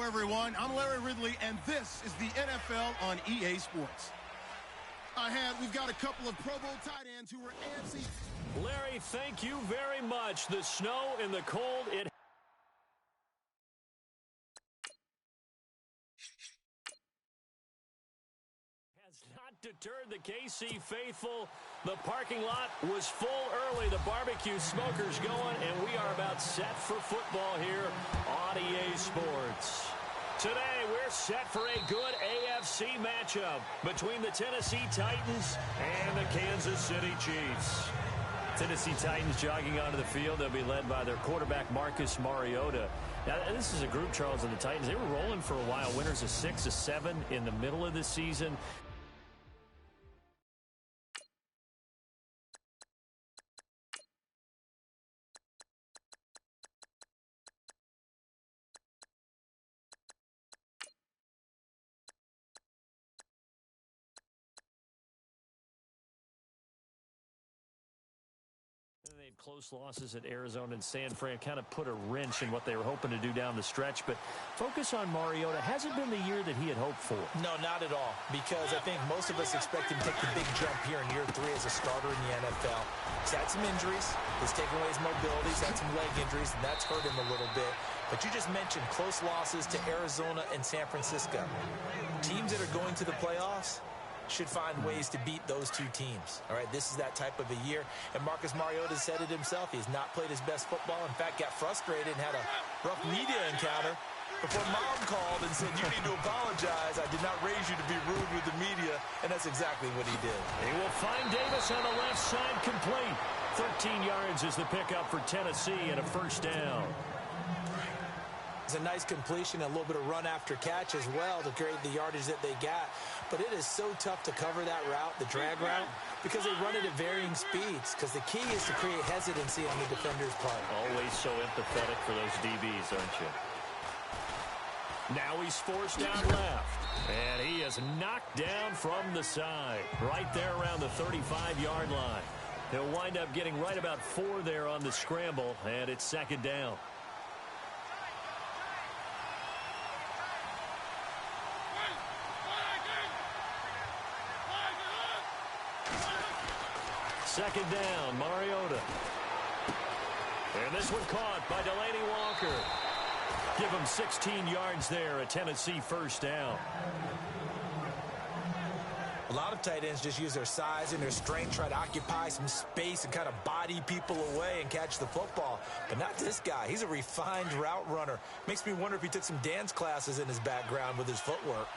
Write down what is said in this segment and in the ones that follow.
Hello, everyone. I'm Larry Ridley, and this is the NFL on EA Sports. We've got a couple of Pro Bowl tight ends who were antsy. Larry, thank you very much. The snow and the cold, it has not deterred the KC faithful. The parking lot was full early. The barbecue smoker's going, and we are about set for football here on EA Sports. Today, we're set for a good AFC matchup between the Tennessee Titans and the Kansas City Chiefs. Tennessee Titans jogging onto the field. They'll be led by their quarterback, Marcus Mariota. Now, this is a group, Charles, and the Titans. They were rolling for a while, winners of 6 of 7 in the middle of the season. They had close losses at Arizona and San Fran, kind of put a wrench in what they were hoping to do down the stretch. But focus on Mariota. Hasn't been the year that he had hoped for. No, not at all. Because I think most of us expect him to take the big jump here in year 3 as a starter in the NFL. He's had some injuries. He's taken away his mobility. He's had some leg injuries, and that's hurt him a little bit. But you just mentioned close losses to Arizona and San Francisco. Teams that are going to the playoffs should find ways to beat those two teams. All right, this is that type of a year. And Marcus Mariota said it himself. He's not played his best football. In fact, got frustrated and had a rough media encounter before Mom called and said, "You need to apologize. I did not raise you to be rude with the media." And that's exactly what he did. He will find Davis on the left side complete. 13 yards is the pickup for Tennessee and a first down. It's a nice completion, a little bit of run after catch as well to create the yardage that they got. But it is so tough to cover that route, the drag route, because they run it at varying speeds. Because the key is to create hesitancy on the defender's part. Always so empathetic for those DBs, aren't you? Now he's forced out left. And he is knocked down from the side. Right there around the 35-yard line. He'll wind up getting right about 4 there on the scramble. And it's second down. Second down, Mariota. And this one caught by Delaney Walker. Give him 16 yards there, a Tennessee first down. A lot of tight ends just use their size and their strength, try to occupy some space and kind of body people away and catch the football. But not this guy. He's a refined route runner. Makes me wonder if he took some dance classes in his background with his footwork.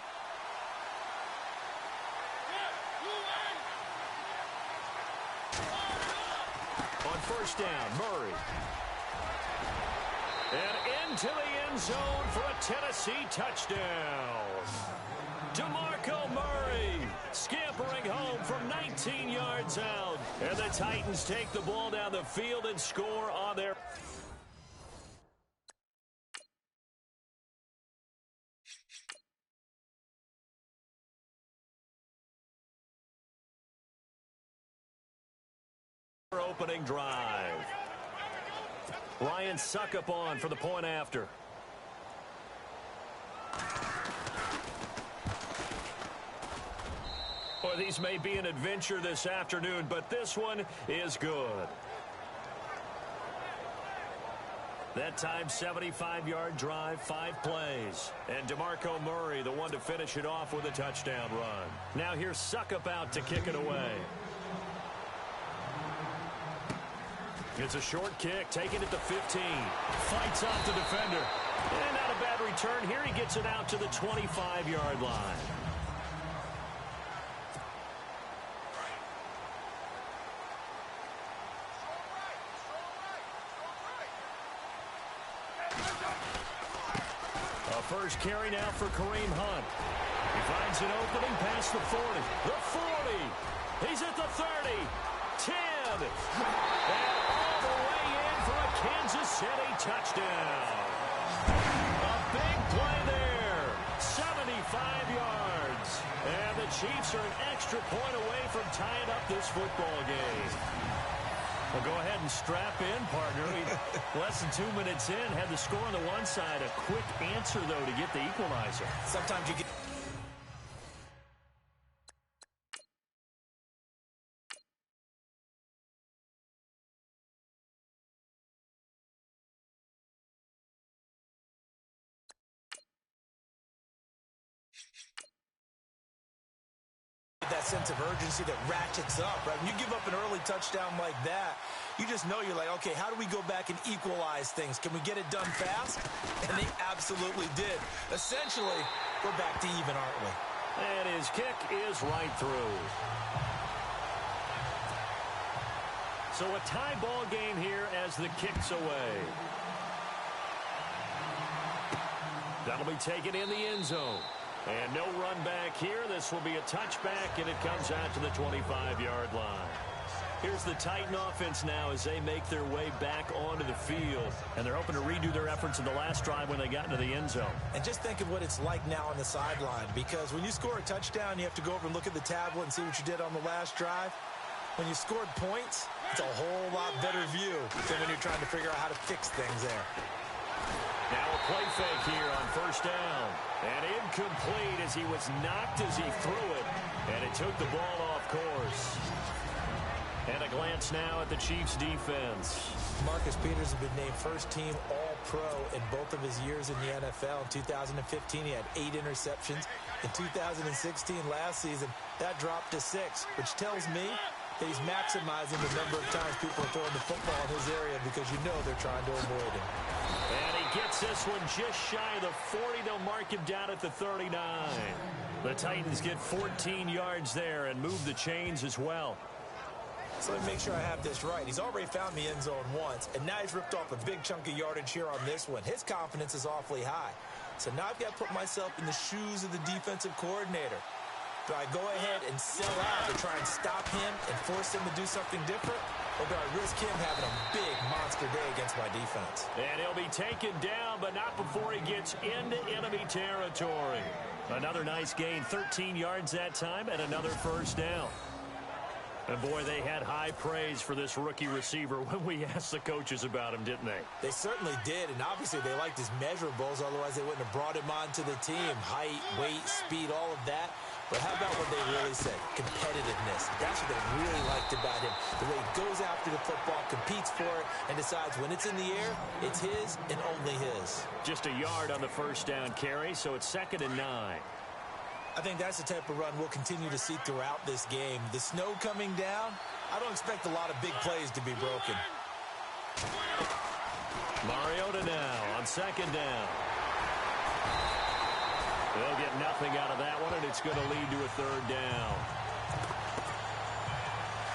First down, Murray. And into the end zone for a Tennessee touchdown. DeMarco Murray scampering home from 19 yards out. And the Titans take the ball down the field and score on their... opening drive. Ryan Suckup on for the point after. Well, these may be an adventure this afternoon, but this one is good. That time, 75-yard drive, 5 plays. And DeMarco Murray, the one to finish it off with a touchdown run. Now here's Suckup out to kick it away. It's a short kick, taken at the 15. Fights off the defender. And not a bad return. Here he gets it out to the 25-yard line. A first carry now for Kareem Hunt. He finds an opening past the 40. The 40. He's at the 30. 10. And all the way in for a Kansas City touchdown. A big play there. 75 yards. And the Chiefs are an extra point away from tying up this football game. Well, go ahead and strap in, partner. Less than 2 minutes in, had the score on the one side. A quick answer, though, to get the equalizer. Sometimes you get... that sense of urgency that ratchets up, right? When you give up an early touchdown like that, you just know you're like, okay, how do we go back and equalize things? Can we get it done fast? And they absolutely did. Essentially, we're back to even, aren't we? And his kick is right through. So a tie ball game here as the kick's away. That'll be taken in the end zone. And no run back here. This will be a touchback, and it comes out to the 25-yard line. Here's the Titan offense now as they make their way back onto the field. And they're hoping to redo their efforts in the last drive when they got into the end zone. And just think of what it's like now on the sideline, because when you score a touchdown, you have to go over and look at the tablet and see what you did on the last drive. When you scored points, it's a whole lot better view than when you're trying to figure out how to fix things there. Now a play fake here on first down. And incomplete as he was knocked as he threw it. And it took the ball off course. And a glance now at the Chiefs' defense. Marcus Peters has been named first-team All-Pro in both of his years in the NFL. In 2015, he had 8 interceptions. In 2016, last season, that dropped to 6, which tells me that he's maximizing the number of times people are throwing the football in his area because you know they're trying to avoid him. And he gets this one just shy of the 40. They'll mark him down at the 39. The Titans get 14 yards there and move the chains as well. So let me make sure I have this right. He's already found the end zone once, and now he's ripped off a big chunk of yardage here on this one. His confidence is awfully high. So now I've got to put myself in the shoes of the defensive coordinator. Do I go ahead and sell out to try and stop him and force him to do something different? Or do I risk him having a big monster day against my defense? And he'll be taken down, but not before he gets into enemy territory. Another nice gain, 13 yards that time, and another first down. And, boy, they had high praise for this rookie receiver when we asked the coaches about him, didn't they? They certainly did, and obviously they liked his measurables, otherwise they wouldn't have brought him onto the team. Height, weight, speed, all of that. But how about what they really said? Competitiveness. That's what they really liked about him. The way he goes after the football, competes for it, and decides when it's in the air, it's his and only his. Just a yard on the first down carry, so it's 2nd and 9. I think that's the type of run we'll continue to see throughout this game. The snow coming down, I don't expect a lot of big plays to be broken. Mariota now on 2nd down. They'll get nothing out of that one, and it's going to lead to a 3rd down.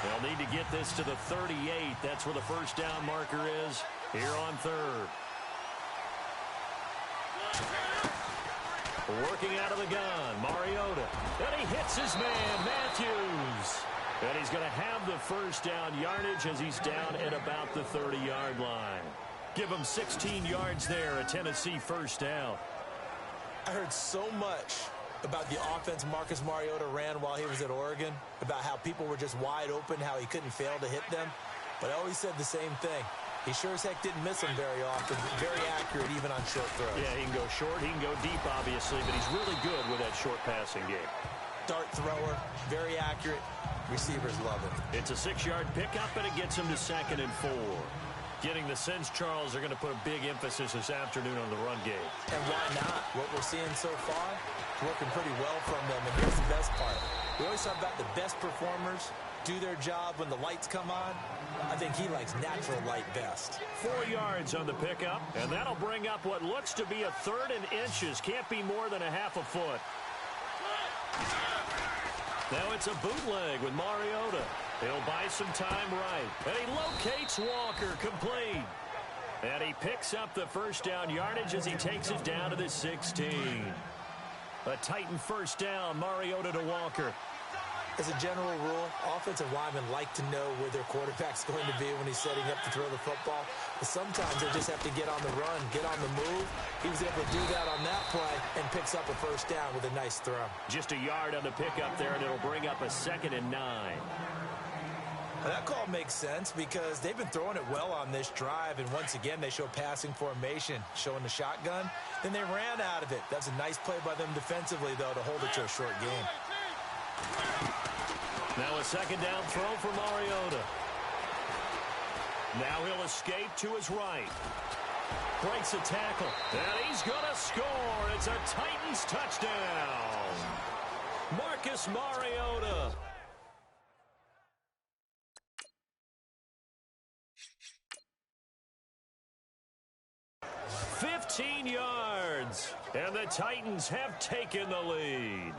They'll need to get this to the 38. That's where the first down marker is here on 3rd. Working out of the gun, Mariota. And he hits his man, Matthews. And he's going to have the first down yardage as he's down at about the 30-yard line. Give him 16 yards there, a Tennessee first down. I heard so much about the offense Marcus Mariota ran while he was at Oregon, about how people were just wide open, how he couldn't fail to hit them. But I always said the same thing. He sure as heck didn't miss them very often. Very accurate even on short throws. Yeah, he can go short. He can go deep, obviously, but he's really good with that short passing game. Dart thrower, very accurate. Receivers love it. It's a 6-yard pickup, and it gets him to 2nd and 4. Getting the sense, Charles, are going to put a big emphasis this afternoon on the run game. And why not? What we're seeing so far, working pretty well from them. And here's the best part. We always talk about the best performers do their job when the lights come on. I think he likes natural light best. 4 yards on the pickup, and that'll bring up what looks to be a 3rd and inches. Can't be more than a half a foot. Now it's a bootleg with Mariota. He'll buy some time right. And he locates Walker, complete. And he picks up the first down yardage as he takes it down to the 16. A Titan first down, Mariota to Walker. As a general rule, offensive linemen like to know where their quarterback's going to be when he's setting up to throw the football. But sometimes they just have to get on the run, get on the move. He was able to do that on that play and picks up a first down with a nice throw. Just a yard on the pickup there, and it'll bring up a 2nd and 9. That call makes sense because they've been throwing it well on this drive, and once again they show passing formation, showing the shotgun. Then they ran out of it. That's a nice play by them defensively, though, to hold it to a short game. Now a second down throw for Mariota. Now he'll escape to his right. Breaks a tackle, and he's going to score. It's a Titans touchdown. Marcus Mariota. 15 yards, and the Titans have taken the lead.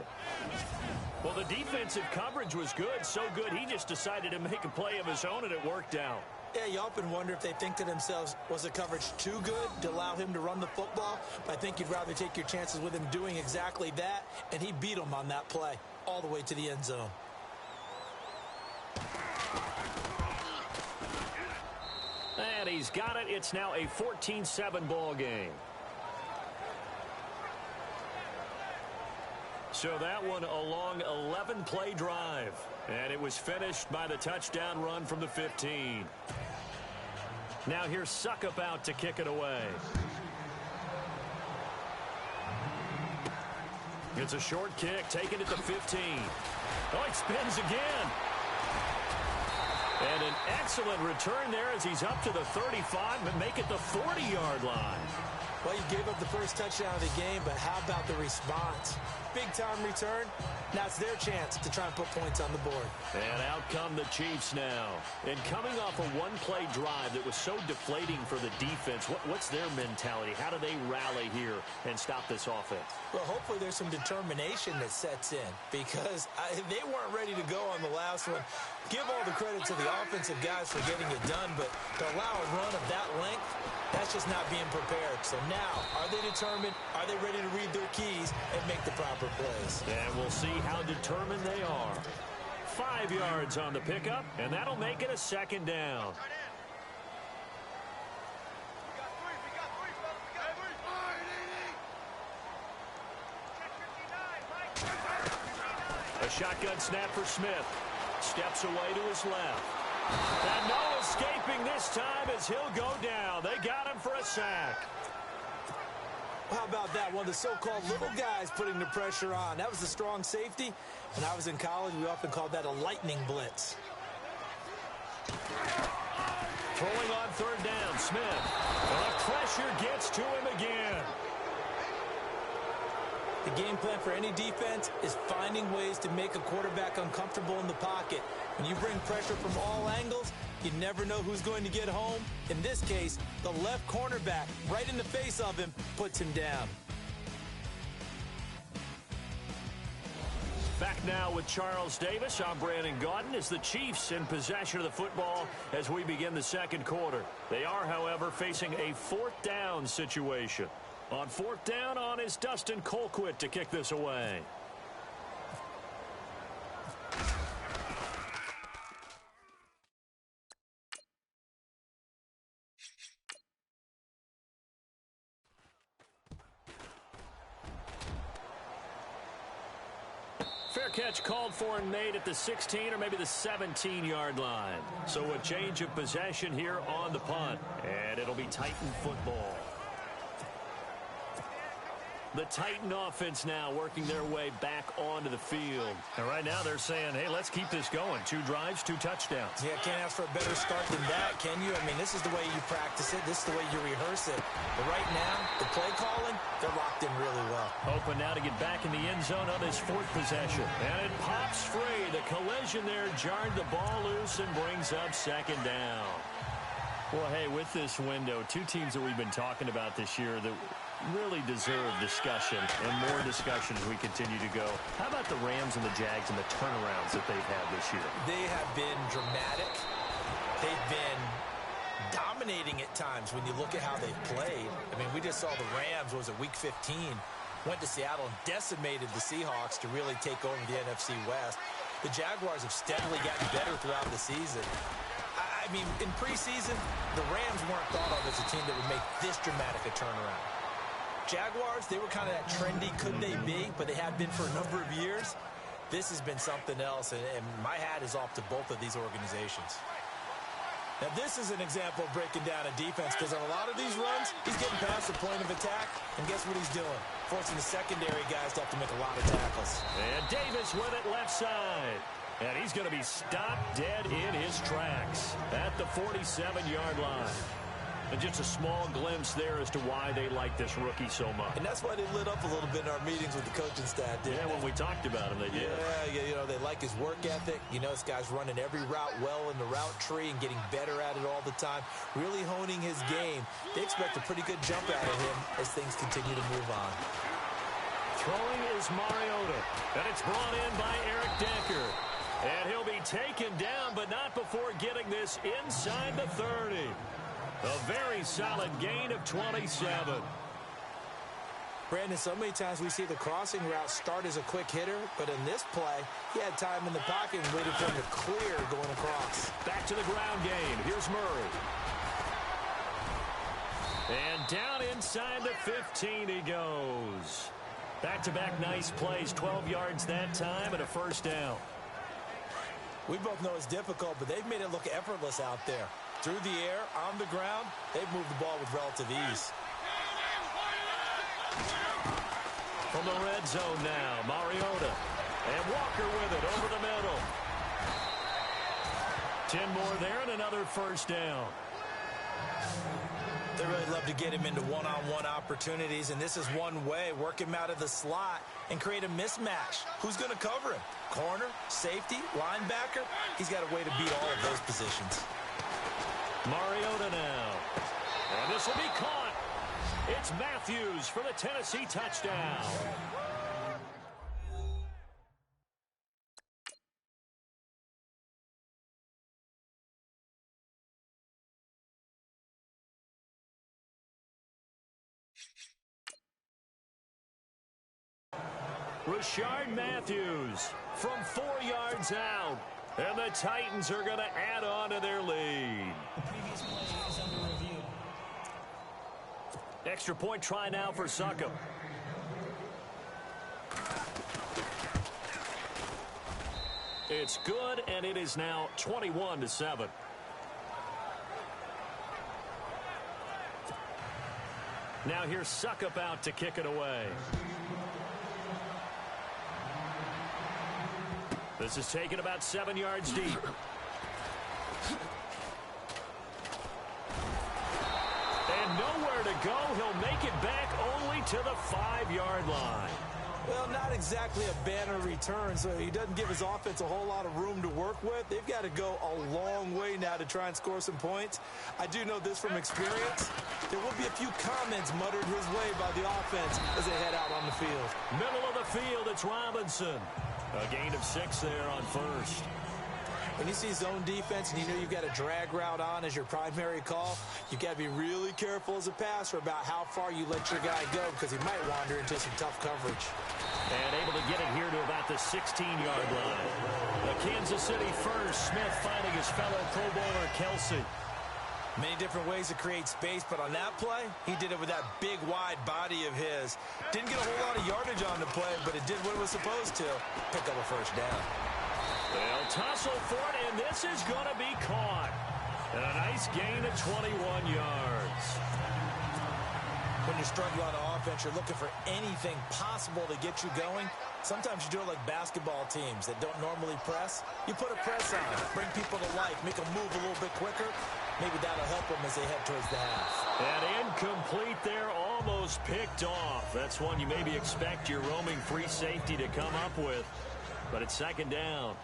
Well, the defensive coverage was good, so good he just decided to make a play of his own, and it worked out. Yeah, you often wonder if they think to themselves, was the coverage too good to allow him to run the football? But I think you'd rather take your chances with him doing exactly that, and he beat him on that play all the way to the end zone. And he's got it. It's now a 14-7 ball game. So that one a long 11-play drive. And it was finished by the touchdown run from the 15. Now here's Suckup out to kick it away. It's a short kick, taken at the 15. Oh, he spins again. And an excellent return there as he's up to the 35, but make it the 40-yard line. Well, you gave up the first touchdown of the game, but how about the response? Big-time return. Now it's their chance to try and put points on the board. And out come the Chiefs now. And coming off a one-play drive that was so deflating for the defense, what's their mentality? How do they rally here and stop this offense? Well, hopefully there's some determination that sets in because they weren't ready to go on the last one. Give all the credit to the offensive guys for getting it done, but to allow a run of that length, that's just not being prepared. So now, are they determined? Are they ready to read their keys and make the proper plays? And we'll see how determined they are. 5 yards on the pickup, and that'll make it a second down. A shotgun snap for Smith. Steps away to his left. And no escaping this time as he'll go down. They got him for a sack. How about that? One of the so-called little guys putting the pressure on. That was the strong safety. When I was in college, we often called that a lightning blitz. Throwing on third down, Smith. And the pressure gets to him again. The game plan for any defense is finding ways to make a quarterback uncomfortable in the pocket. When you bring pressure from all angles, you never know who's going to get home. In this case, the left cornerback, right in the face of him, puts him down. Back now with Charles Davis. I'm Brandon Gaudin as the Chiefs in possession of the football as we begin the second quarter. They are, however, facing a fourth down situation. On fourth down, on is Dustin Colquitt to kick this away. Fair catch called for and made at the 16 or maybe the 17-yard line. So a change of possession here on the punt. And it'll be Titan football. The Titan offense now working their way back onto the field. And right now they're saying, hey, let's keep this going. 2 drives, 2 touchdowns. Yeah, can't ask for a better start than that, can you? I mean, this is the way you practice it. This is the way you rehearse it. But right now, the play calling, they're locked in really well. Hoping now to get back in the end zone on this 4th possession. And it pops free. The collision there jarred the ball loose and brings up second down. Well, hey, with this window, 2 teams that we've been talking about this year that really deserve discussion and more discussion as we continue to go. How about the Rams and the Jags and the turnarounds that they've had this year? They have been dramatic. They've been dominating at times when you look at how they've played. I mean, we just saw the Rams, what was it, week 15, went to Seattle and decimated the Seahawks to really take over the NFC West. The Jaguars have steadily gotten better throughout the season. I mean, in preseason, the Rams weren't thought of as a team that would make this dramatic a turnaround. Jaguars, they were kind of that trendy could they be, but they have been for a number of years. this has been something else, and my hat is off to both of these organizations. Now, this is an example of breaking down a defense, because on a lot of these runs, he's getting past the point of attack, and guess what he's doing? Forcing the secondary guys to have to make a lot of tackles. And Davis with it left side. And he's going to be stopped dead in his tracks at the 47-yard line. And just a small glimpse there as to why they like this rookie so much. And that's why they lit up a little bit in our meetings with the coaching staff, didn't they? When we talked about him, they did. Yeah, you know, they like his work ethic. You know, this guy's running every route well in the route tree and getting better at it all the time, really honing his game. They expect a pretty good jump out of him as things continue to move on. Throwing is Mariota, and it's brought in by Eric Decker. And he'll be taken down, but not before getting this inside the 30. A very solid gain of 27. Brandon, so many times we see the crossing route start as a quick hitter, but in this play, he had time in the pocket and waited for him to clear going across. Back to the ground game. Here's Murray. And down inside the 15 he goes. Back-to-back nice plays, 12 yards that time and a first down. We both know it's difficult, but they've made it look effortless out there. Through the air, on the ground, they've moved the ball with relative ease. From the red zone now, Mariota. And Walker with it over the middle. 10 more there and another first down. They really love to get him into one-on-one opportunities, and this is one way. Work him out of the slot and create a mismatch. Who's going to cover him? Corner, safety, linebacker? He's got a way to beat all of those positions. Mariota now. And this will be caught. It's Matthews for the Tennessee touchdown. Rashard Matthews from 4 yards out. And the Titans are going to add on to their lead. The previous play is under review. Extra point try now for Succop. It's good, and it is now 21-7. Now here's Succop out to kick it away. This is taken about 7 yards deep. And nowhere to go. He'll make it back only to the 5-yard line. Well, not exactly a banner return, so he doesn't give his offense a whole lot of room to work with. They've got to go a long way now to try and score some points. I do know this from experience. There will be a few comments muttered his way by the offense as they head out on the field. Middle of the field, it's Robinson. A gain of 6 there on first. When you see zone defense and you know you've got a drag route on as your primary call, you've got to be really careful as a passer about how far you let your guy go because he might wander into some tough coverage. And able to get it here to about the 16-yard line. The Kansas City first. Smith finding his fellow Pro Bowler Kelsey. Many different ways to create space, but on that play, he did it with that big, wide body of his. Didn't get a whole lot of yardage on the play, but it did what it was supposed to. Pick up a first down. They'll tussle for it, and this is going to be caught. And a nice gain of 21 yards. When you're struggling on offense, you're looking for anything possible to get you going. Sometimes you do it like basketball teams that don't normally press. You put a press on, bring people to life, make them move a little bit quicker. Maybe that'll help them as they head towards the half. And incomplete there, almost picked off. That's one you maybe expect your roaming free safety to come up with. But it's second down.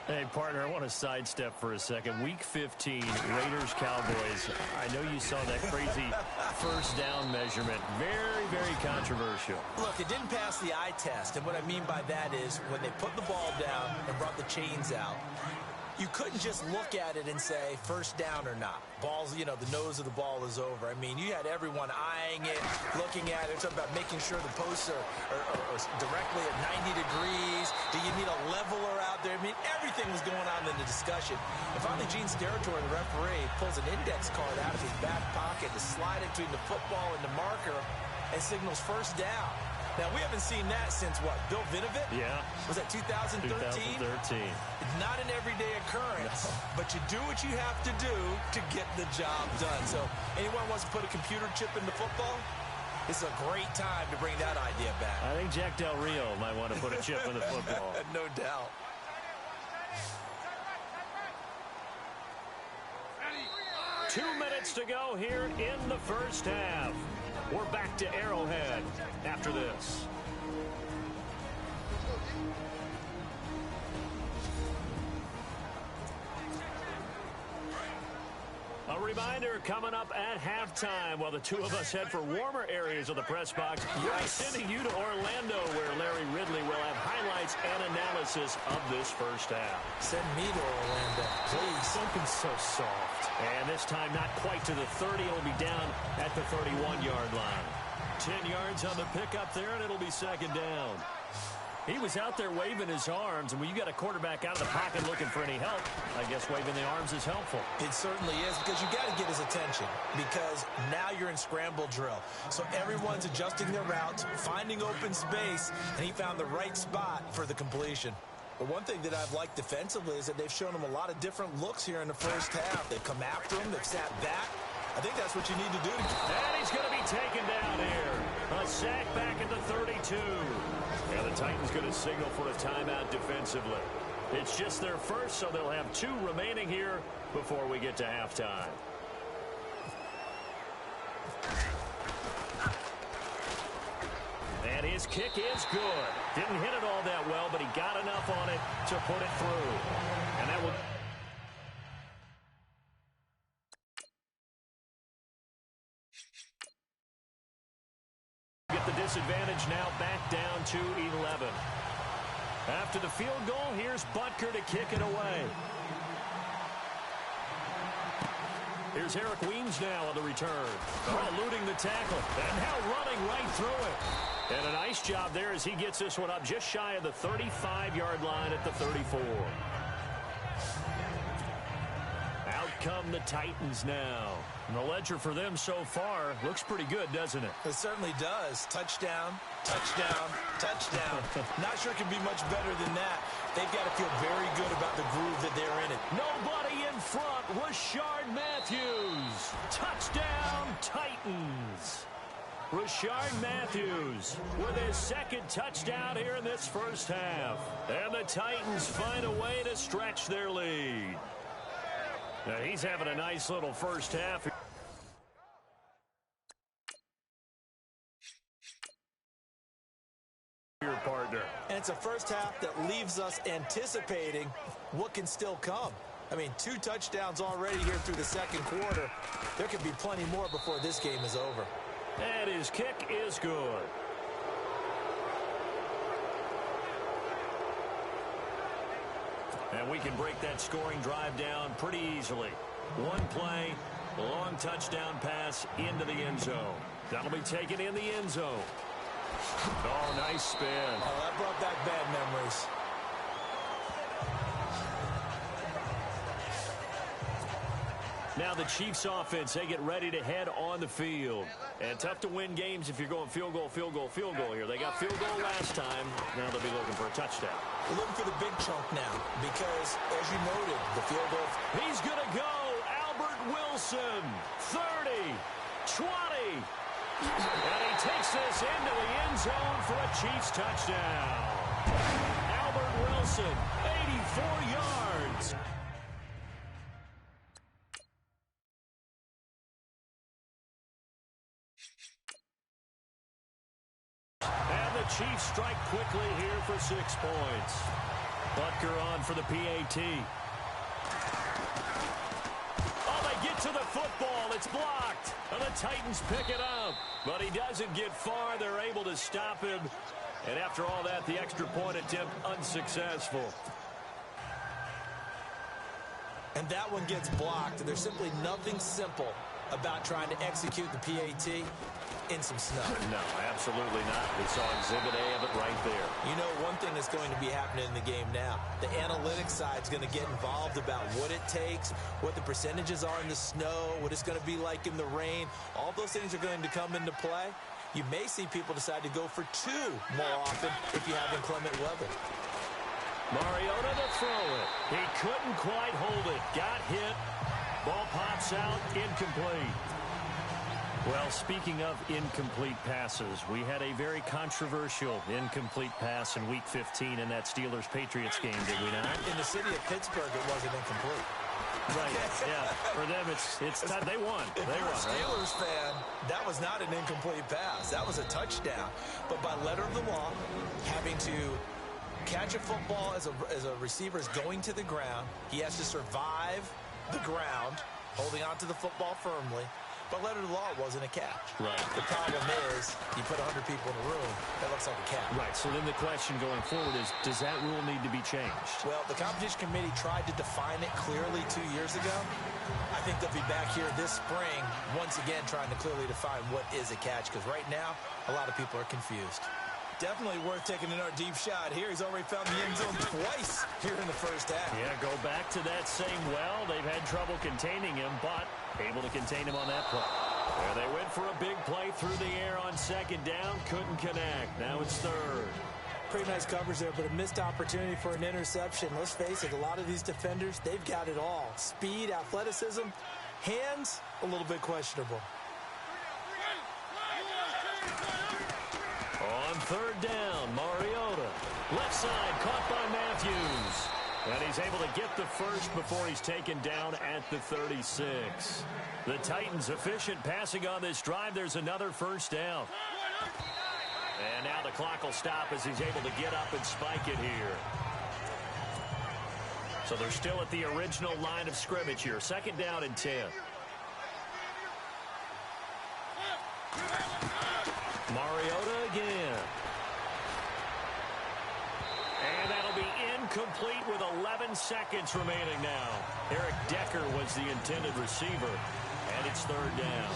Hey, partner, I want to sidestep for a second. Week 15, Raiders-Cowboys. I know you saw that crazy first down measurement. Very, very controversial. Look, it didn't pass the eye test, and what I mean by that is when they put the ball down and brought the chains out, you couldn't just look at it and say first down or not. Ball's, you know, the nose of the ball is over. I mean, you had everyone eyeing it, looking at it. It's about making sure the posts are directly at 90 degrees. Do you need a leveler out there? I mean, everything was going on in the discussion. And finally, Gene Steratore, the referee, pulls an index card out of his back pocket to slide it between the football and the marker and signals first down. Now, we haven't seen that since, what, Bill Vinovit? Yeah. Was that 2013? 2013. Not an everyday occurrence, but you do what you have to do to get the job done. So anyone wants to put a computer chip into football, it's a great time to bring that idea back. I think Jack Del Rio might want to put a chip in the football. No doubt. Ready. 2 minutes to go here in the first half. We're back to Arrowhead after this. A reminder coming up at halftime while the two of us head for warmer areas of the press box. We're sending you to Orlando where Larry Ridley will have highlights and analysis of this first half. Send me to Orlando, please. Something so soft. And this time not quite to the 30. It'll be down at the 31-yard line. 10 yards on the pickup there, and it'll be second down. He was out there waving his arms, and when you got a quarterback out of the pocket looking for any help, I guess waving the arms is helpful. It certainly is, because you got to get his attention, because now you're in scramble drill. So everyone's adjusting their routes, finding open space, and he found the right spot for the completion. But one thing that I've liked defensively is that they've shown him a lot of different looks here in the first half. They've come after him, they've sat back. I think that's what you need to do. And he's going to be taken down here. A sack back at the 32. Yeah, the Titans going to signal for a timeout defensively. It's just their first, so they'll have 2 remaining here before we get to halftime. And his kick is good. Didn't hit it all that well, but he got enough on it to put it through. And that will... get the disadvantage now back down to 11. After the field goal, here's Butker to kick it away. Here's Eric Weems now on the return. Eluding the tackle. And now running right through it. And a nice job there as he gets this one up just shy of the 35-yard line at the 34. Out come the Titans now. And the ledger for them so far looks pretty good, doesn't it? It certainly does. Touchdown, touchdown, touchdown. Not sure it can be much better than that. They've got to feel very good about the groove that they're in it. Nobody in front. Rashard Matthews. Touchdown, Titans. Rashard Matthews with his second touchdown here in this first half. And the Titans find a way to stretch their lead. Now he's having a nice little first half. Your partner. And it's a first half that leaves us anticipating what can still come. I mean, 2 touchdowns already here through the second quarter. There could be plenty more before this game is over. And his kick is good. And we can break that scoring drive down pretty easily. One play, long touchdown pass into the end zone. That'll be taken in the end zone. Oh, nice spin. Oh, that brought back bad memories. Now the Chiefs offense, they get ready to head on the field. And tough to win games if you're going field goal, field goal, field goal here. They got field goal last time. Now they'll be looking for a touchdown. We're looking for the big chunk now because, as you noted, the field goal. He's going to go. Albert Wilson, 30, 20. And he takes this into the end zone for a Chiefs touchdown. Albert Wilson, 84 yards. And the Chiefs strike quickly here for 6 points. Butker on for the PAT. Oh, they get to the football. It's blocked. And the Titans pick it up. But he doesn't get far. They're able to stop him. And after all that, the extra point attempt unsuccessful. And that one gets blocked. There's simply nothing simple about trying to execute the PAT in some snow. No, absolutely not. We saw Exhibit A of it right there. You know, one thing that's going to be happening in the game now, the analytics side is going to get involved about what it takes, what the percentages are in the snow, what it's going to be like in the rain. All those things are going to come into play. You may see people decide to go for 2 more often if you have inclement weather. Mariota to throw it. He couldn't quite hold it. Got hit. Ball pops out. Incomplete. Well, speaking of incomplete passes, we had a very controversial incomplete pass in Week 15 in that Steelers-Patriots game, did we not? In the city of Pittsburgh, it wasn't incomplete. Right, yeah. For them, it's time. They won. If you're a Steelers fan, that was not an incomplete pass. That was a touchdown. But by letter of the law, having to catch a football as a receiver is going to the ground, he has to survive the ground, holding onto the football firmly. But letter of the law, it wasn't a catch. Right. The problem is, you put 100 people in a room, that looks like a catch. Right, so then the question going forward is, does that rule need to be changed? Well, the competition committee tried to define it clearly 2 years ago. I think they'll be back here this spring, once again, trying to clearly define what is a catch, because right now, a lot of people are confused. Definitely worth taking another deep shot here. He's already found the end zone twice here in the first half. Yeah, go back to that same well. They've had trouble containing him, but able to contain him on that play. There they went for a big play through the air on second down. Couldn't connect. Now it's third. Pretty nice coverage there, but a missed opportunity for an interception. Let's face it, a lot of these defenders, they've got it all. Speed, athleticism, hands, a little bit questionable. On third down, Mariota. Left side, caught by Matthews. And he's able to get the first before he's taken down at the 36. The Titans efficient passing on this drive. There's another first down. And now the clock will stop as he's able to get up and spike it here. So they're still at the original line of scrimmage here. Second down and 10. Mariota again. And that'll be incomplete with 11 seconds remaining now. Eric Decker was the intended receiver, and it's third down.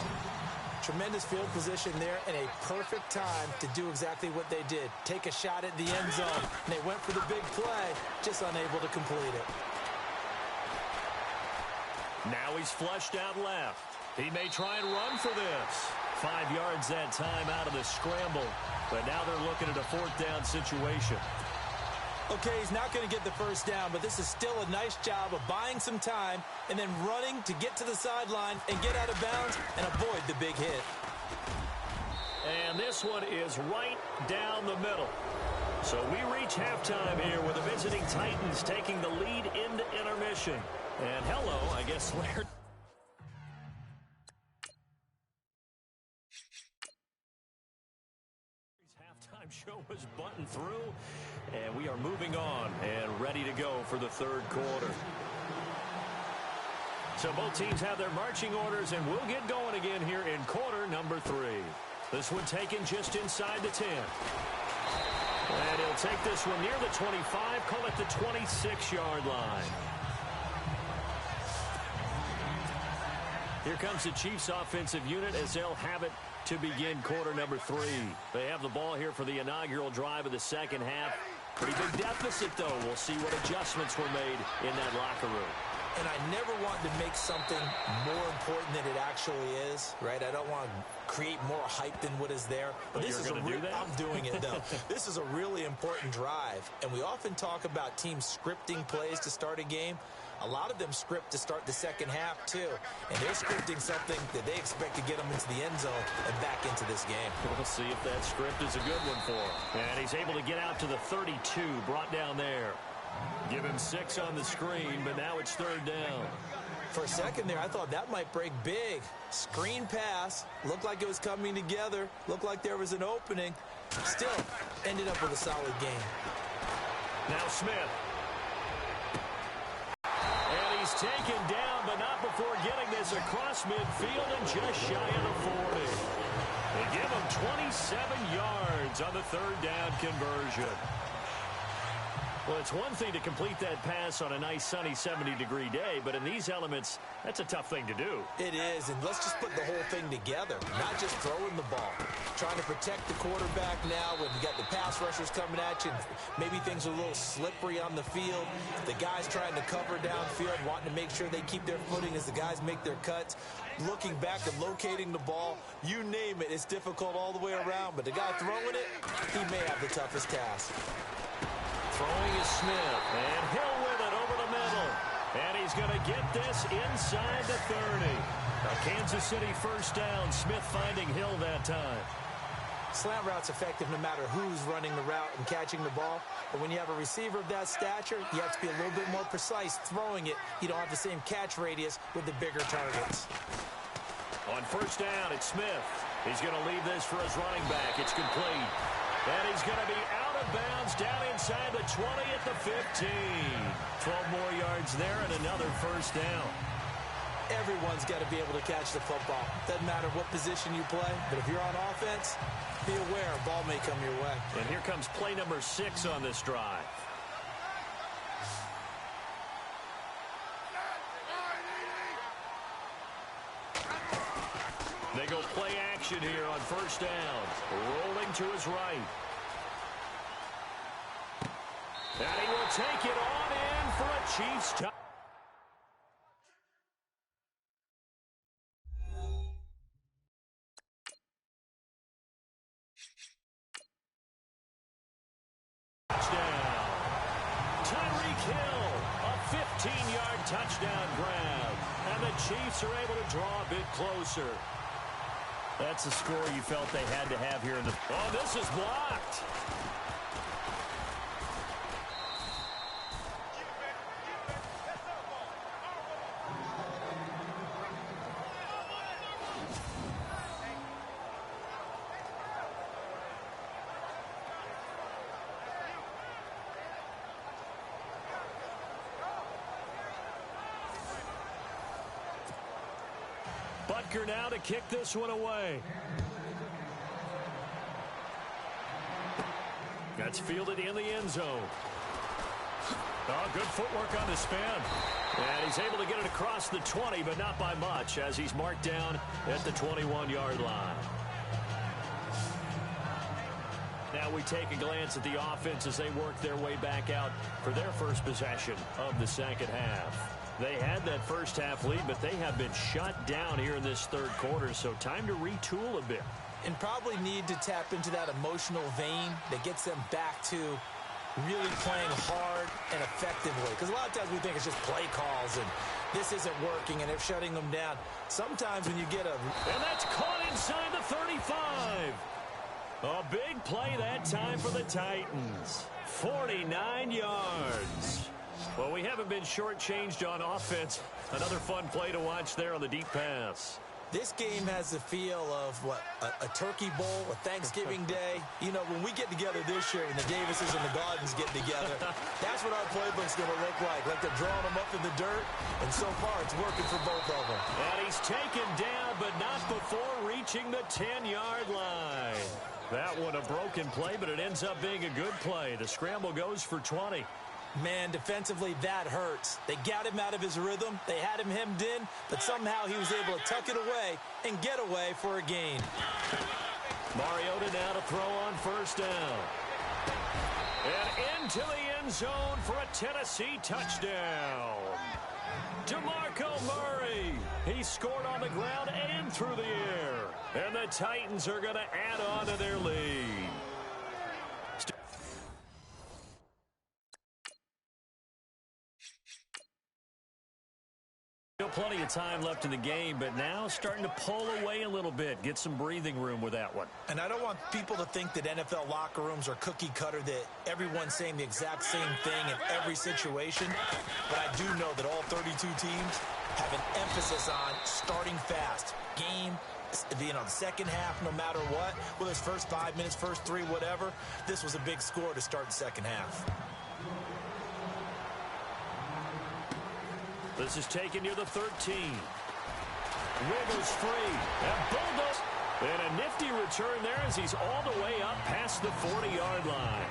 Tremendous field position there and a perfect time to do exactly what they did. Take a shot at the end zone. And they went for the big play, just unable to complete it. Now he's flushed out left. He may try and run for this. 5 yards that time out of the scramble. But now they're looking at a fourth down situation. Okay, he's not going to get the first down, but this is still a nice job of buying some time and then running to get to the sideline and get out of bounds and avoid the big hit. And this one is right down the middle. So we reach halftime here with the visiting Titans taking the lead into intermission. And hello, I guess, Laird. Halftime show was buttoned through, and we are moving on and ready to go for the third quarter. So both teams have their marching orders, and we'll get going again here in quarter number 3. This one taken just inside the 10. And he'll take this one near the 25, call it the 26-yard line. Here comes the Chiefs offensive unit as they'll have it to begin quarter number 3. They have the ball here for the inaugural drive of the second half. Pretty big deficit, though. We'll see what adjustments were made in that locker room. And I never want to make something more important than it actually is, right? I don't want to create more hype than what is there. But this is do that? I'm doing it, though. This is a really important drive. And we often talk about teams scripting plays to start a game. A lot of them script to start the second half, too. And they're scripting something that they expect to get them into the end zone and back into this game. We'll see if that script is a good one for him. And he's able to get out to the 32, brought down there. Give him 6 on the screen, but now it's third down. For a second there, I thought that might break big. Screen pass. Looked like it was coming together. Looked like there was an opening. Still, ended up with a solid game. Now Smith. And he's taken down, but not before getting this across midfield and just shy of the 40. They give him 27 yards on the third down conversion. Well, it's one thing to complete that pass on a nice sunny 70-degree day, but in these elements, that's a tough thing to do. It is, and let's just put the whole thing together, not just throwing the ball. Trying to protect the quarterback now when you got the pass rushers coming at you, and maybe things are a little slippery on the field. The guys trying to cover downfield, wanting to make sure they keep their footing as the guys make their cuts. Looking back and locating the ball, you name it, it's difficult all the way around, but the guy throwing it, he may have the toughest task. Throwing is Smith, and Hill with it over the middle. And he's going to get this inside the 30. A Kansas City first down. Smith finding Hill that time. Slant route's effective no matter who's running the route and catching the ball. But when you have a receiver of that stature, you have to be a little bit more precise throwing it. You don't have the same catch radius with the bigger targets. On first down, it's Smith. He's going to leave this for his running back. It's complete. And he's going to be out of bounds down inside the 20 at the 15. 12 more yards there and another first down. Everyone's got to be able to catch the football. Doesn't matter what position you play, but if you're on offense, be aware a ball may come your way. And here comes play number 6 on this drive. They go play action here on first down. Rolling to his right. And he will take it on in for a Chiefs touchdown. Tyreek Hill, a 15-yard touchdown grab. And the Chiefs are able to draw a bit closer. That's the score you felt they had to have here in the... Oh, this is blocked. Butker now to kick this one away. That's fielded in the end zone. Oh, good footwork on the spin. And he's able to get it across the 20, but not by much, as he's marked down at the 21-yard line. Now we take a glance at the offense as they work their way back out for their first possession of the second half. They had that first half lead, but they have been shut down here in this third quarter, so time to retool a bit. And probably need to tap into that emotional vein that gets them back to really playing hard and effectively. Because a lot of times we think it's just play calls and this isn't working and they're shutting them down. Sometimes when you get a... And that's caught inside the 35. A big play that time for the Titans. 49 yards. Well, we haven't been shortchanged on offense. Another fun play to watch there on the deep pass. This game has the feel of, what, a turkey bowl, a Thanksgiving day. You know, when we get together this year, when the Davises and the Gardens get together, that's what our playbook's going to look like. Like they're drawing them up in the dirt, and so far it's working for both of them. And he's taken down, but not before reaching the 10-yard line. That one a broken play, but it ends up being a good play. The scramble goes for 20. Man, defensively, that hurts. They got him out of his rhythm. They had him hemmed in, but somehow he was able to tuck it away and get away for a gain. Mariota now to throw on first down. And into the end zone for a Tennessee touchdown. DeMarco Murray. He scored on the ground and through the air. And the Titans are going to add on to their lead. Still plenty of time left in the game, but now starting to pull away a little bit, get some breathing room with that one. And I don't want people to think that NFL locker rooms are cookie cutter, that everyone's saying the exact same thing in every situation. But I do know that all 32 teams have an emphasis on starting fast. Game, you know, the second half, no matter what, whether it's first 5 minutes, first 3, whatever, this was a big score to start the second half. This is taken near the 13. Wiggles free. And bulldoze. And a nifty return there as he's all the way up past the 40-yard line.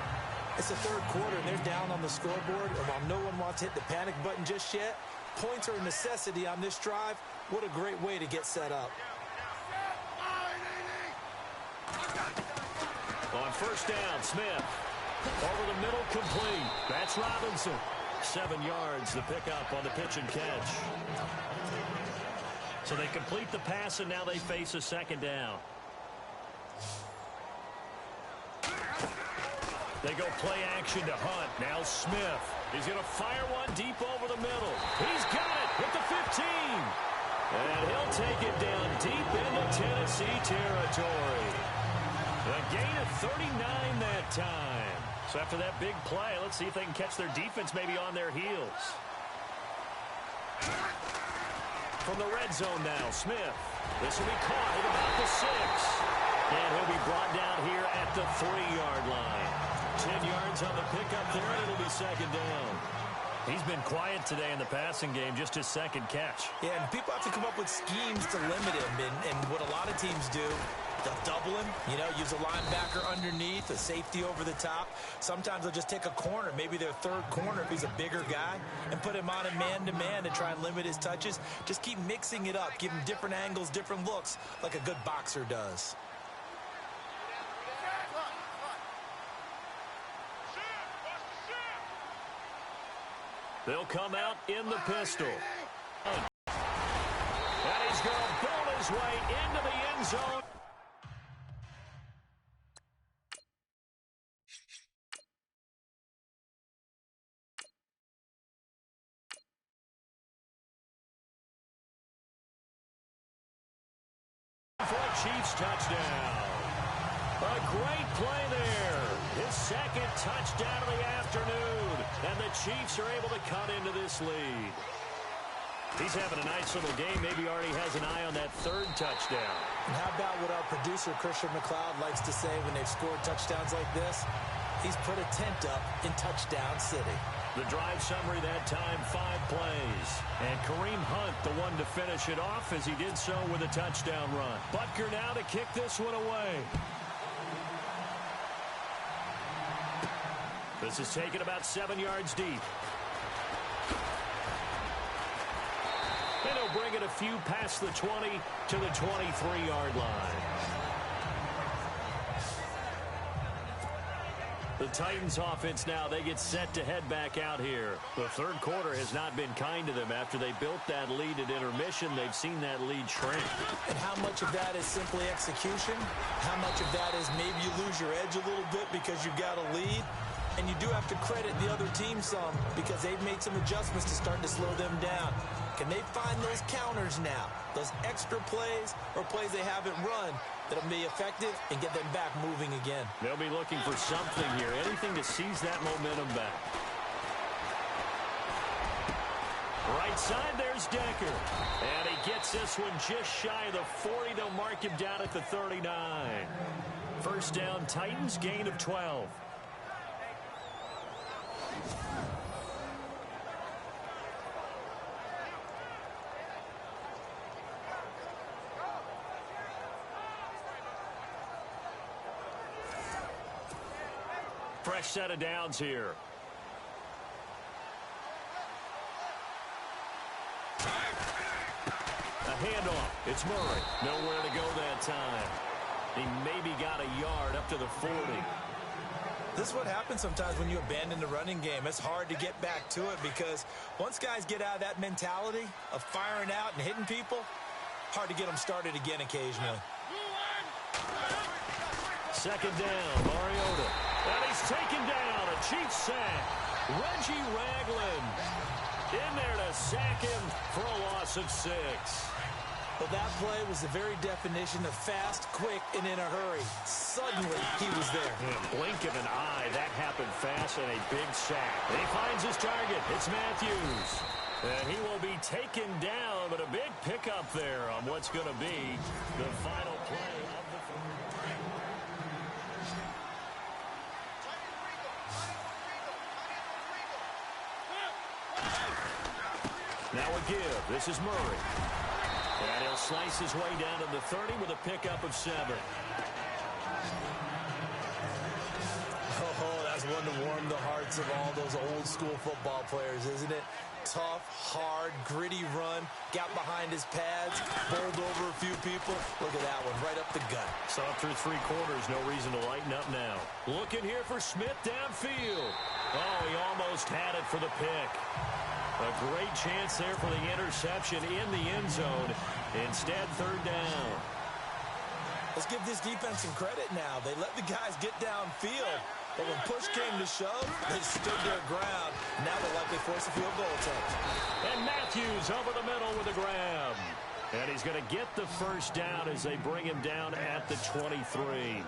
It's the third quarter, and they're down on the scoreboard, and while no one wants to hit the panic button just yet, points are a necessity on this drive. What a great way to get set up. On first down, Smith. Over the middle, complete. That's Robinson. 7 yards, the pickup on the pitch and catch. So they complete the pass, and now they face a second down. They go play action to Hunt. Now Smith. He's going to fire one deep over the middle. He's got it at the 15. And he'll take it down deep into Tennessee territory. A gain of 39 that time. So after that big play, let's see if they can catch their defense maybe on their heels. From the red zone now, Smith. This will be caught at about the 6. And he'll be brought down here at the 3-yard line. 10 yards on the pickup there, and it'll be second down. He's been quiet today in the passing game, just his second catch. Yeah, and people have to come up with schemes to limit him. And what a lot of teams do, they'll double him, use a linebacker underneath, a safety over the top. Sometimes they'll just take a corner, maybe their third corner if he's a bigger guy, and put him on a man-to-man to try and limit his touches. Just keep mixing it up, give him different angles, different looks, like a good boxer does. They'll come out in the pistol. And he's going to build his way into the end zone. For a Chiefs touchdown. A great play there. His second touchdown of the afternoon. And the Chiefs are able to cut into this lead. He's having a nice little game. Maybe already has an eye on that third touchdown. And how about what our producer, Christian McLeod, likes to say when they've scored touchdowns like this? He's put a tent up in Touchdown City. The drive summary that time, 5 plays. And Kareem Hunt, the one to finish it off as he did so with a touchdown run. Butker now to kick this one away. This is taken about 7 yards deep. And he'll bring it a few past the 20 to the 23-yard line. The Titans offense now, they get set to head back out here. The third quarter has not been kind to them. After they built that lead at intermission, they've seen that lead shrink. And how much of that is simply execution? How much of that is maybe you lose your edge a little bit because you've got a lead? And you do have to credit the other team some because they've made some adjustments to start to slow them down. Can they find those counters now, those extra plays or plays they haven't run that'll be effective and get them back moving again? They'll be looking for something here, anything to seize that momentum back. Right side, there's Decker. And he gets this one just shy of the 40. They'll mark him down at the 39. First down, Titans, gain of 12. Fresh set of downs here. A handoff. It's Murray. Nowhere to go that time. He maybe got a yard up to the 40. This is what happens sometimes when you abandon the running game. It's hard to get back to it because once guys get out of that mentality of firing out and hitting people, hard to get them started again occasionally. Second down, Mariota. And he's taken down. A Chiefs sack. Reggie Ragland in there to sack him for a loss of 6. Well, that play was the very definition of fast, quick, and in a hurry. Suddenly, he was there. In a blink of an eye, that happened fast and a big sack. And he finds his target. It's Matthews. And he will be taken down, but a big pickup there on what's going to be the final play of the third. Now a give. This is Murray. And he'll slice his way down to the 30 with a pickup of 7. Oh, that's one one to warm the hearts of all those old school football players, isn't it? Tough, hard, gritty run, got behind his pads, bowled over a few people. Look at that one, right up the gut. Saw it through 3 quarters, no reason to lighten up now. Looking here for Smith downfield. Oh, he almost had it for the pick. A great chance there for the interception in the end zone. Instead, 3rd down. Let's give this defense some credit now. They let the guys get downfield. But when push came to shove, they stood their ground. Now they're likely force a field goal attempt. And Matthews over the middle with a grab. And he's going to get the 1st down as they bring him down at the 23.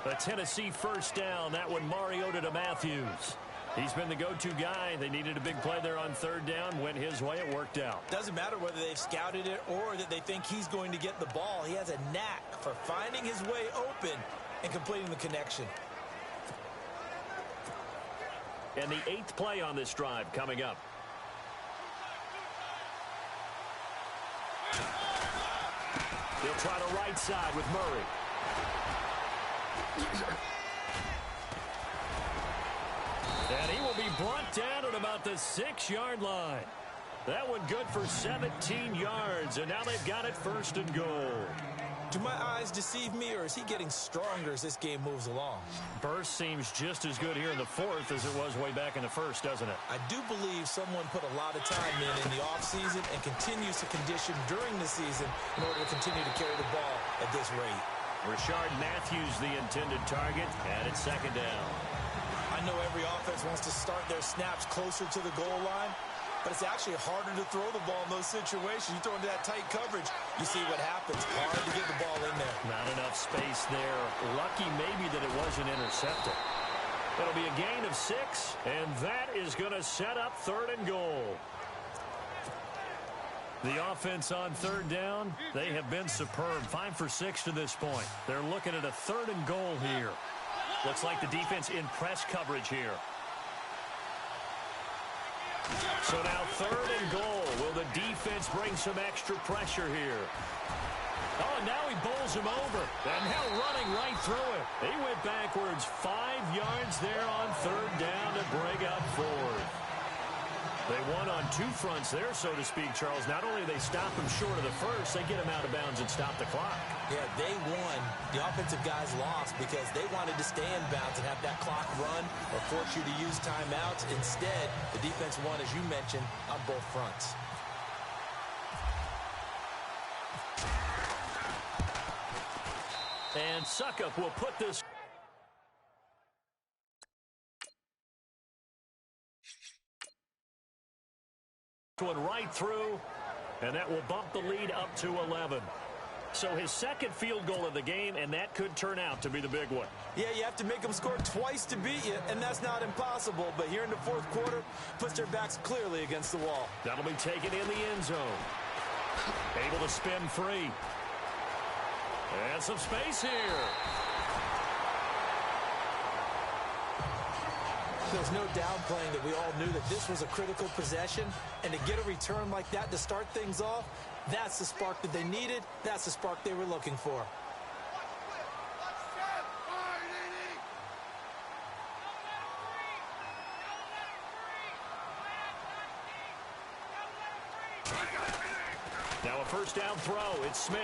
A Tennessee 1st down. That one Mariota to Matthews. He's been the go-to guy. They needed a big play there on 3rd down. Went his way. It worked out. Doesn't matter whether they've scouted it or that they think he's going to get the ball. He has a knack for finding his way open and completing the connection. And the 8th play on this drive coming up. He'll try the right side with Murray. And he will be brought down at about the 6-yard line. That one good for 17 yards, and now they've got it 1st and goal. Do my eyes deceive me, or is he getting stronger as this game moves along? Burst seems just as good here in the 4th as it was way back in the 1st, doesn't it? I do believe someone put a lot of time in the offseason and continues to condition during the season in order to continue to carry the ball at this rate. Rashard Matthews, the intended target, and it's 2nd down. I know every offense wants to start their snaps closer to the goal line, but it's actually harder to throw the ball in those situations. You throw into that tight coverage, you see what happens. Hard to get the ball in there. Not enough space there. Lucky maybe that it wasn't intercepted. It'll be a gain of 6, and that is going to set up 3rd and goal. The offense on 3rd down, they have been superb. 5 for 6 to this point. They're looking at a 3rd and goal here. Looks like the defense in press coverage here. So now 3rd and goal. Will the defense bring some extra pressure here? Oh, now he bowls him over. And now running right through it. He went backwards 5 yards there on 3rd down to bring up 4th. They won on 2 fronts there, so to speak, Charles. Not only they stop him short of the 1st, they get him out of bounds and stop the clock. Yeah, they won. The offensive guys lost because they wanted to stay in bounds and have that clock run or force you to use timeouts. Instead, the defense won, as you mentioned, on both fronts. And Suckup will put this one right through, and that will bump the lead up to 11. So his 2nd field goal of the game, and that could turn out to be the big one. Yeah, you have to make them score twice to beat you, and that's not impossible. But here in the 4th quarter, puts their backs clearly against the wall. That'll be taken in the end zone. Able to spin free. And some space here. There's no downplaying that we all knew that this was a critical possession, and to get a return like that to start things off, that's the spark that they needed. That's the spark they were looking for. Now a 1st down throw. It's Smith.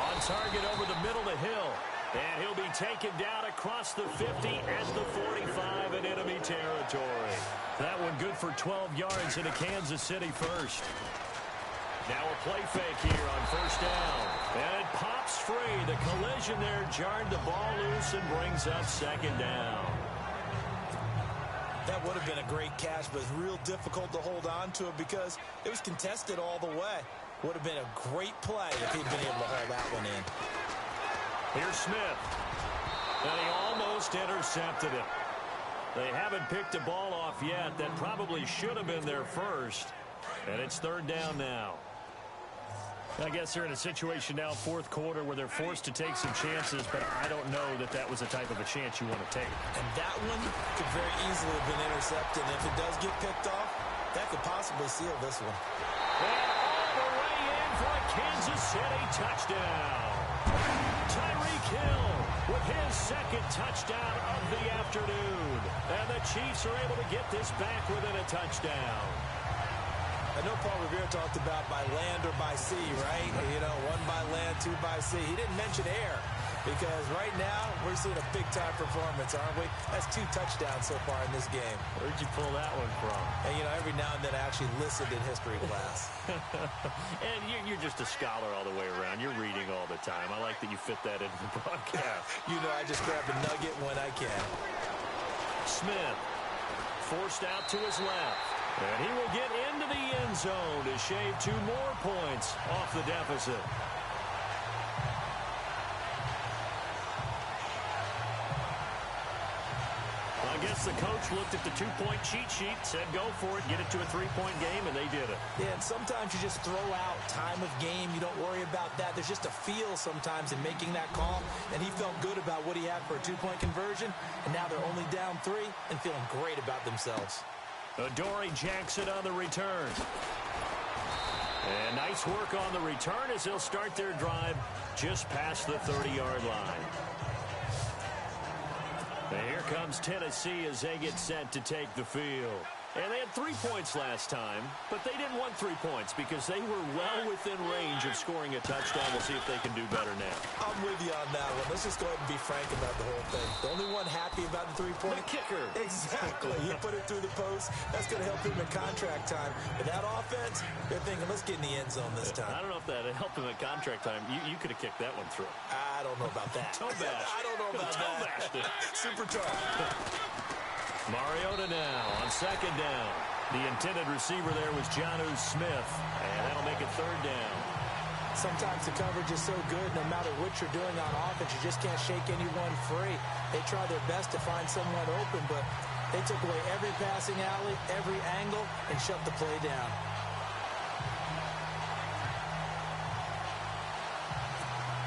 On target over the middle to Hill. And he'll be taken down across the 50 at the 45 in enemy territory. That one good for 12 yards into Kansas City 1st. Now a play fake here on 1st down. And it pops free. The collision there jarred the ball loose and brings up 2nd down. That would have been a great catch, but it's real difficult to hold on to it because it was contested all the way. Would have been a great play if he'd been able to hold that one in. Here's Smith. And he almost intercepted it. They haven't picked a ball off yet. That probably should have been their 1st. And it's 3rd down now. I guess they're in a situation now, 4th quarter, where they're forced to take some chances, but I don't know that that was the type of a chance you want to take. And that one could very easily have been intercepted. And if it does get picked off, that could possibly seal this one. And all the way in for a Kansas City touchdown. Tyreek Hill with his second touchdown of the afternoon. And the Chiefs are able to get this back within a touchdown. I know Paul Revere talked about by land or by sea, right? You know, one by land, two by sea. He didn't mention air because right now we're seeing a big-time performance, aren't we? That's 2 touchdowns so far in this game. Where'd you pull that one from? And, you know, every now and then I actually listened in history class. And you're just a scholar all the way around. You're reading all the time. I like that you fit that into the broadcast. You know, I just grab a nugget when I can. Smith forced out to his left. And he will get into the end zone to shave 2 more points off the deficit. I guess the coach looked at the 2-point cheat sheet, said go for it, get it to a 3-point game, and they did it. Yeah, and sometimes you just throw out time of game. You don't worry about that. There's just a feel sometimes in making that call, and he felt good about what he had for a 2-point conversion, and now they're only down 3 and feeling great about themselves. Adoree Jackson on the return. And nice work on the return as they'll start their drive just past the 30-yard line. And here comes Tennessee as they get set to take the field. And they had 3 points last time, but they didn't want 3 points because they were well within range of scoring a touchdown. We'll see if they can do better now. I'm with you on that one. Let's just go ahead and be frank about the whole thing. The only one happy about the 3-point. The kicker. Exactly. He put it through the post. That's going to help him in contract time. But that offense, they're thinking, let's get in the end zone this time. I don't know if that helped him in contract time. You could have kicked that one through. I don't know about that. Toe bash. I don't know about that. Super tough. Mariota now on 2nd down. The intended receiver there was Jonnu Smith, and that'll make it 3rd down. Sometimes the coverage is so good, no matter what you're doing on offense, you just can't shake anyone free. They try their best to find someone open, but they took away every passing alley, every angle, and shut the play down.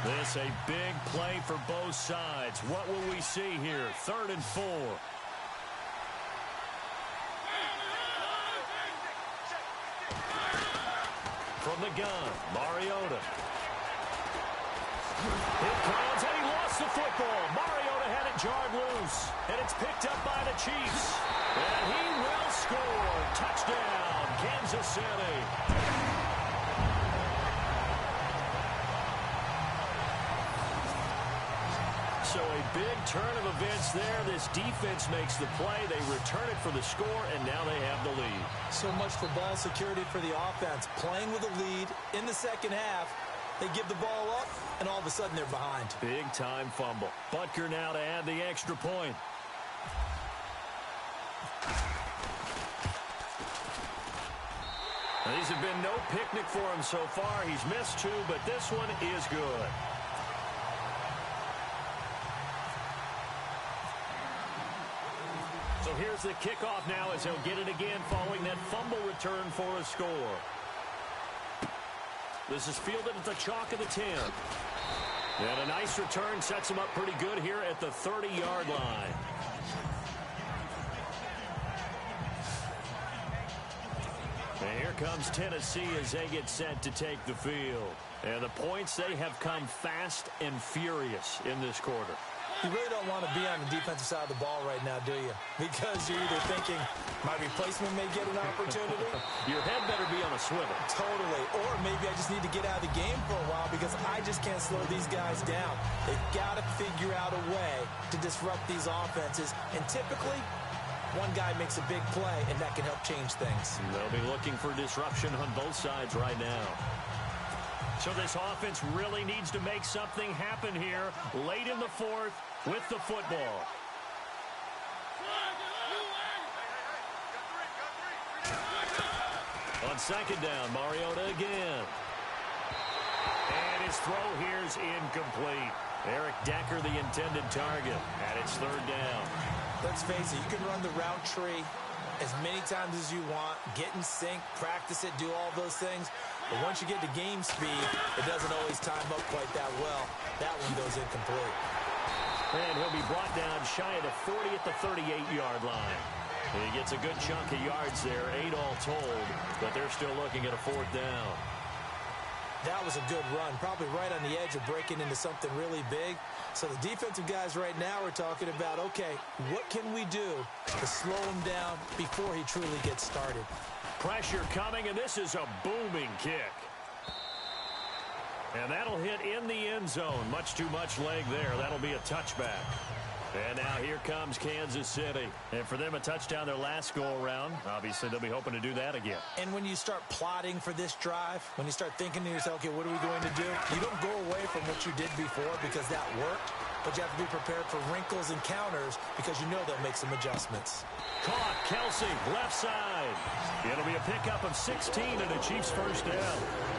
This a big play for both sides. What will we see here? 3rd and 4. From the gun, Mariota. It comes, and he lost the football. Mariota had it jarred loose, and it's picked up by the Chiefs. And he will score. Touchdown, Kansas City. So a big turn of events there. This defense makes the play. They return it for the score, and now they have the lead. So much for ball security for the offense. Playing with a lead in the second half, they give the ball up, and all of a sudden they're behind. Big-time fumble. Butker now to add the extra point. Now, these have been no picnic for him so far. He's missed 2, but this one is good. So here's the kickoff now as he'll get it again following that fumble return for a score. This is fielded at the chalk of the 10. And a nice return sets him up pretty good here at the 30-yard line. And here comes Tennessee as they get set to take the field. And the points, they have come fast and furious in this quarter. You really don't want to be on the defensive side of the ball right now, do you? Because you're either thinking, my replacement may get an opportunity. Your head better be on a swivel. Totally. Or maybe I just need to get out of the game for a while because I just can't slow these guys down. They've got to figure out a way to disrupt these offenses. And typically, one guy makes a big play, and that can help change things. They'll be looking for disruption on both sides right now. So this offense really needs to make something happen here late in the 4th with the football. On 2nd down, Mariota again. And his throw here is incomplete. Eric Decker, the intended target, and it's 3rd down. Let's face it, you can run the route tree as many times as you want, get in sync, practice it, do all those things. But once you get to game speed, it doesn't always time up quite that well. That one goes incomplete. And he'll be brought down shy of the 40 at the 38-yard line. And he gets a good chunk of yards there, 8 all told, but they're still looking at a 4th down. That was a good run, probably right on the edge of breaking into something really big. So the defensive guys right now are talking about, okay, what can we do to slow him down before he truly gets started? Pressure coming, and this is a booming kick. And that'll hit in the end zone. Much too much leg there. That'll be a touchback. And now here comes Kansas City. And for them, a touchdown their last go-around. Obviously, they'll be hoping to do that again. And when you start plotting for this drive, when you start thinking to yourself, okay, what are we going to do? You don't go away from what you did before because that worked, but you have to be prepared for wrinkles and counters because you know they'll make some adjustments. Caught, Kelsey, left side. It'll be a pickup of 16 and a Chiefs first down.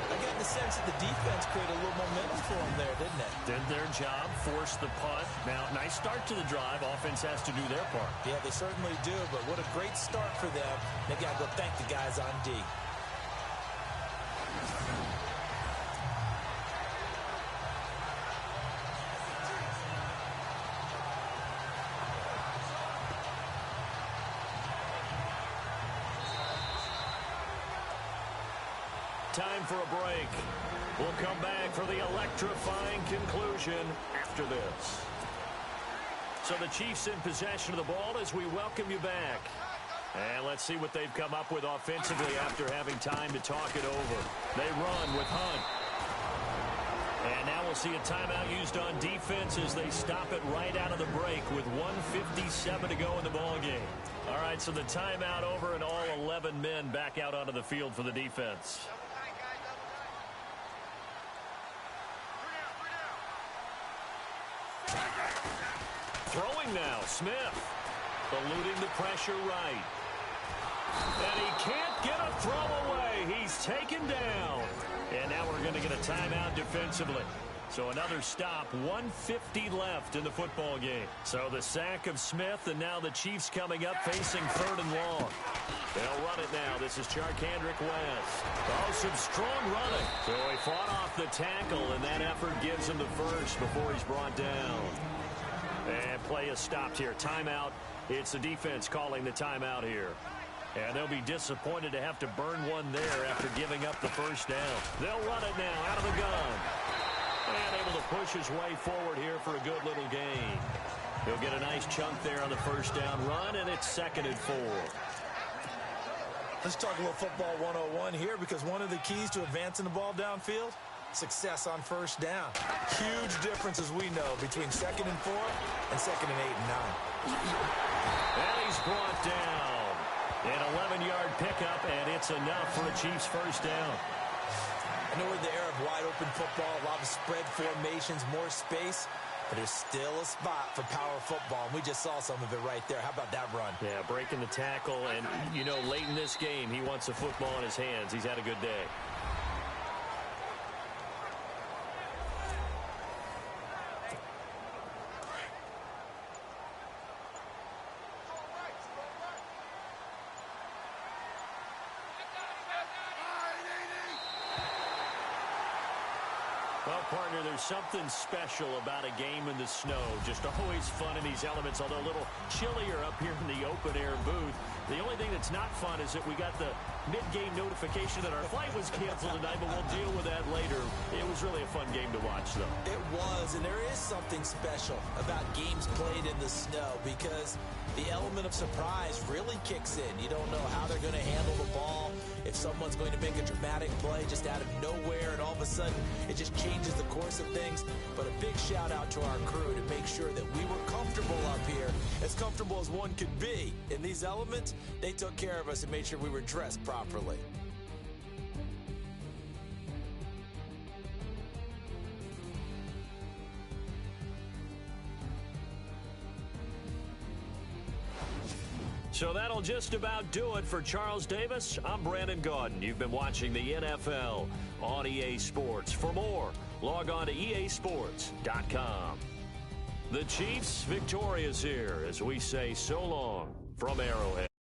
I got the sense that the defense created a little momentum for them there, didn't it? Did their job, forced the punt. Now, nice start to the drive. Offense has to do their part. Yeah, they certainly do, but what a great start for them. They got to go thank the guys on D. Time for a break. We'll come back for the electrifying conclusion after this. So the Chiefs in possession of the ball as we welcome you back. And let's see what they've come up with offensively after having time to talk it over. They run with Hunt. And now we'll see a timeout used on defense as they stop it right out of the break with 1:57 to go in the ballgame. All right, so the timeout over and all 11 men back out onto the field for the defense. Throwing now, Smith. Eluding the pressure right. And he can't get a throw away. He's taken down. And now we're going to get a timeout defensively. So another stop, 1:50 left in the football game. So the sack of Smith, and now the Chiefs coming up facing 3rd and long. They'll run it now. This is Charkandrick West. Oh, some strong running. So he fought off the tackle, and that effort gives him the first before he's brought down. And play is stopped here. Timeout. It's the defense calling the timeout here. And they'll be disappointed to have to burn one there after giving up the first down. They'll run it now out of the gun. And able to push his way forward here for a good little gain. He'll get a nice chunk there on the first down run, and it's 2nd and 4. Let's talk a little football 101 here because one of the keys to advancing the ball downfield, success on first down. Huge difference, as we know, between 2nd and 4 and 2nd and 8 and 9. And he's brought down. An 11-yard pickup, and it's enough for a Chiefs first down. I know we're in the era of wide-open football, a lot of spread formations, more space, but there's still a spot for power football, and we just saw some of it right there. How about that run? Yeah, breaking the tackle, and, you know, late in this game, he wants the football in his hands. He's had a good day. Well, partner, there's something special about a game in the snow. Just always fun in these elements, although a little chillier up here in the open-air booth. The only thing that's not fun is that we got the mid-game notification that our flight was canceled tonight, but we'll deal with that later. It was really a fun game to watch, though. It was, and there is something special about games played in the snow because the element of surprise really kicks in. You don't know how they're going to handle the ball, if someone's going to make a dramatic play just out of nowhere, and all of a sudden it just changes the course of things. But a big shout out to our crew to make sure that we were comfortable up here, as comfortable as one could be. In these elements, they took care of us and made sure we were dressed properly. So that'll just about do it for Charles Davis. I'm Brandon Gaudin. You've been watching the NFL on EA Sports. For more, log on to easports.com. The Chiefs victorious here as we say so long from Arrowhead.